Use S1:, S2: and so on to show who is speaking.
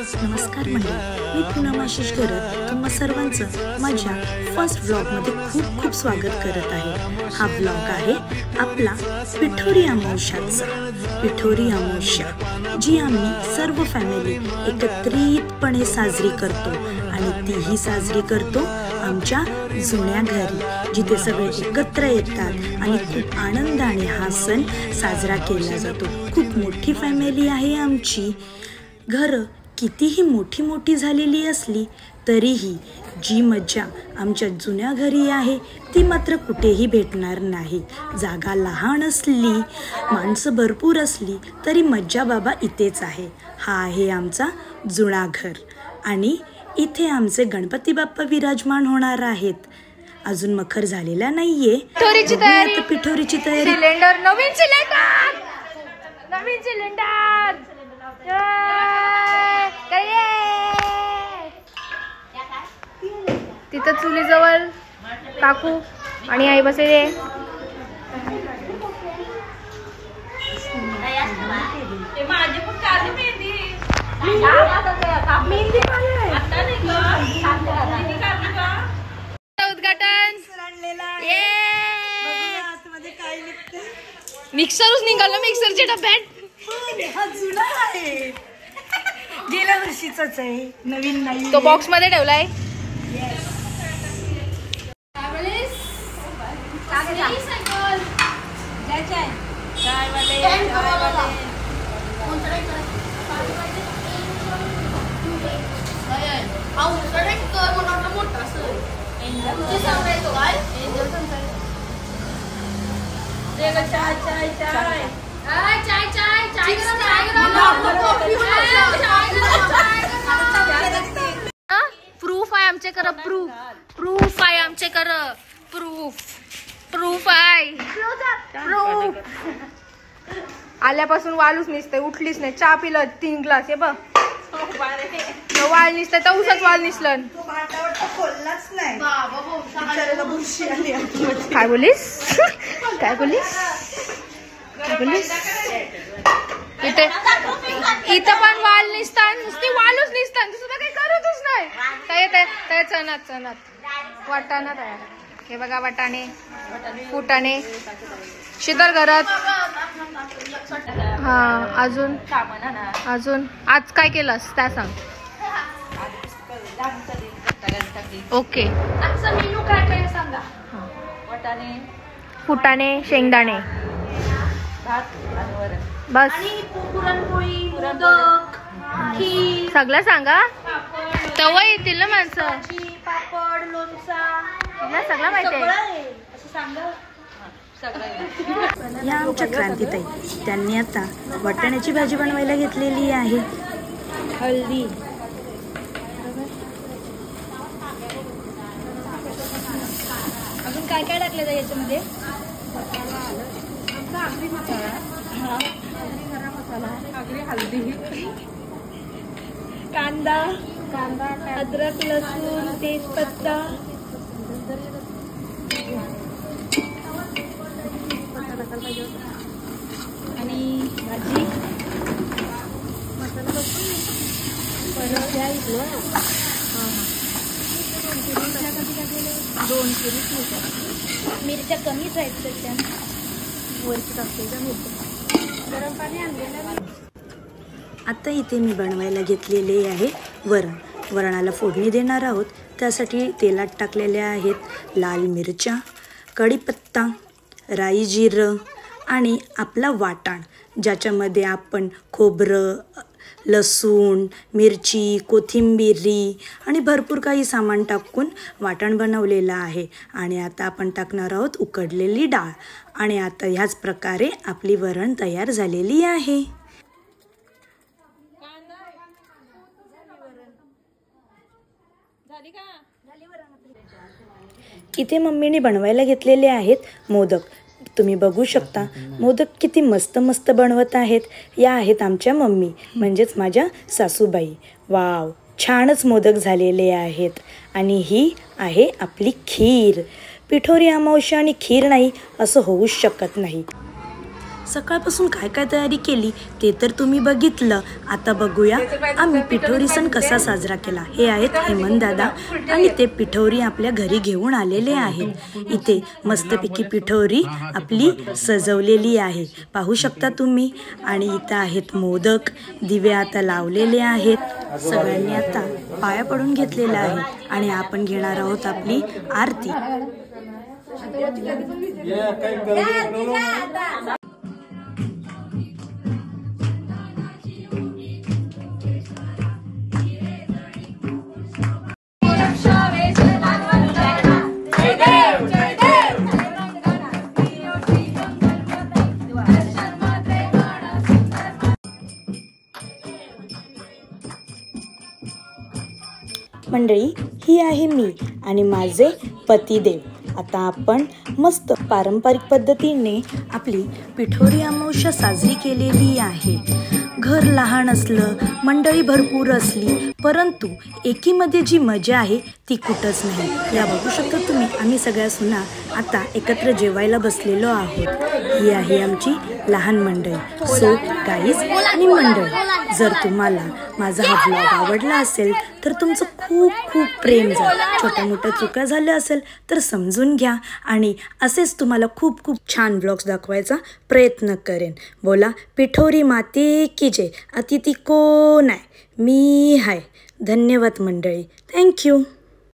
S1: नमस्कार मंडळी, मी पूनम आशिष करत तुम्हा सर्वांचं माझ्या फर्स्ट व्लॉगमध्ये खूप खूप स्वागत करत आहे। हा व्लॉग आहे आपला पिठोरी अमावस्याचा। पिठोरी अमावस्या जी आम्ही सर्व फॅमिली एकत्रितपणे साजरी करतो आणि तीही साजरी करतो आमच्या जुन्या घरी, जिथे सगळे एकत्र येतात आणि खूप आनंदाने हा सण साजरा केला जातो। खूप मोठी फॅमिली आहे आमची। घरं कितीही मोठी मोठी झालेली असली तरीही जी मजा आमच्या जुन्या घरी आहे ती मात्र कुठेही भेटणार नाही। जागा लहान असली, माणसं भरपूर असली तरी मज्जा बाबा इथेच आहे। हा आहे आमचा जुना घर आणि इथे आमचे गणपती बाप्पा विराजमान होणार आहेत। अजून मखर झालेला नाहीये। पिठोरीची तयारी, पिठोरीची तयारी।
S2: सिलेंडर, नवीन सिलेंडर, तिथं चुलीजवळ काकू आणि आई बसले। उद्घाटन मिक्सरच निघाला, मिक्सरच्या डब्यात।
S1: हा जुना आहे, गेल्या वर्षीचाच आहे, नवीन नाही।
S2: तो बॉक्स मध्ये ठेवलाय। प्रूफ आहे आमच्याकडे, प्रूफ आहे आमच्याकडे, प्रूफ आहे। आल्यापासून वालूच निसते, उठलीच नाही, चहा पिलं 3 ग्लास। हे बघ वाल निसते तर उसच वाल निसलन। काय बोलीस, काय बोलीस, काय बोलीस? इथं पण वाल निसतात, नुसती वालूच निसतात, दुसरं काही करतच नाही। काय येत चणात वाटाणा तयार। हे बघा वाटाणे, फुटाणे शीतल घरात। हा अजून आज काय केलंस त्या सांग। ओके, आजचा मेनू काय काय सांगा। वाटाणे, फुटाणे, शेंगदाणे, बस।
S1: पुरणपोळी, मोदक, खीर
S2: सगळं सांगा, तेव्हा येतील ना माणसं।
S1: पापड, लोणचा,
S2: तिला सगळं माहिती आहे।
S1: या आमच्या क्रांतीताई, त्यांनी आता वाटाण्याची भाजी बनवायला घेतलेली आहे। हळदी, अजून काय काय टाकलं जाईल याच्यामध्ये? आगरी मसाला, हळदी, कांदा, अद्रक, लसूण, तेजपत्ता, आणि भाजी दोन मिरच्या कमीच आहेत त्याच्या वरची टाकते गरम पाणी आणलेलं। आता इथे मी बनवायला घेतलेले आहे वरणाला फोडणी देणार आहोत। त्यासाठी तेलात टाकलेल्या आहेत लाल मिरच्या, कढीपत्ता, राई, जिरं आणि आपला वाटाण, ज्याच्यामध्ये आपण खोबरं, लसूण, मिरची, कोथिंबिरी आणि भरपूर काही सामान टाकून वाटण बनवलेलं आहे। आणि आता आपण टाकणार आहोत उकडलेली डाळ। आणि आता ह्याच प्रकारे आपली वरण तयार झालेली आहे। इथे मम्मीने बनवायला घेतलेले आहेत मोदक। तुम्ही बघू शकता मोदक किती मस्त मस्त बनवत आहेत। या आहेत आमच्या मम्मी, म्हणजेच माझ्या सासूबाई। वाव, छानच मोदक झालेले आहेत। आणि ही आहे आपली खीर। पिठोरी अमावस्या आणि खीर नाही असं होऊच शकत नाही। सकाळपासून काय काय तयारी केली ते तर तुम्ही बघितलं. आता बघूया आम्ही पिठोरी सण कसा साजरा केला. हे आहेत हेमंत दादा आणि ते पिठोरी आपल्या घरी घेऊन आलेले आहेत. इथे मस्तपैकी पिठोरी आपली सजवलेली आहे, पाहू शकता तुम्ही. आणि इथं आहेत मोदक, दिवे आता लावलेले आहेत. सगळ्यांनी आता पाया पडून घेतलेला आहे आणि आपण घेणार आहोत आपली आरती. मंडळी, ही आहे मी आणि माझे पतिदेव. आता आपण मस्त पारंपरिक पद्धतीने आपली पिठोरी अमावस्या साजरी केलेली आहे. घर लहान असलं, मंडळी भरपूर असली, परंतु एकीमध्ये जी मजा आहे ती कुठंच नाही. या बघू शकता तुम्ही, आम्ही सगळ्या सुना आता एकत्र जेवायला बसलेलो आहोत. ही आहे आमची लहान मंडळी. सो गाईज आणि मंडळी, जर तुम्हाला माझा हा व्लॉग आवडला असेल तर तुमचं खूप खूप प्रेम झालं. छोट्या मोठ्या चुका झाल्या असेल तर समजून घ्या आणि असेच तुम्हाला खूप खूप छान व्लॉग्स दाखवायचा प्रयत्न करेन. बोला पिठोरी माते की जय. अतिथी कोण आहे? मी आहे. धन्यवाद मंडळी. थँक्यू.